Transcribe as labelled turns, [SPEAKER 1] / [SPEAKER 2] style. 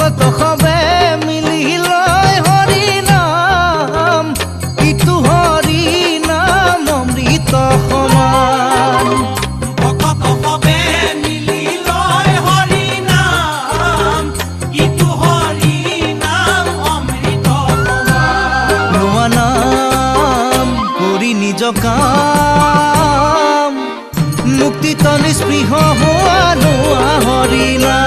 [SPEAKER 1] ভকত সবে মিলি লয় হৰি নাম ইটো হৰি নাম অমৃত সমান
[SPEAKER 2] ভকত সবে মিলি লয় হৰি নাম ইটো হৰি নাম অমৃত সমান
[SPEAKER 1] লোৱা নাম কৰি নিজ কাম মুক্তিত নিস্পৃহ হোৱা নোৱা হৰি নাম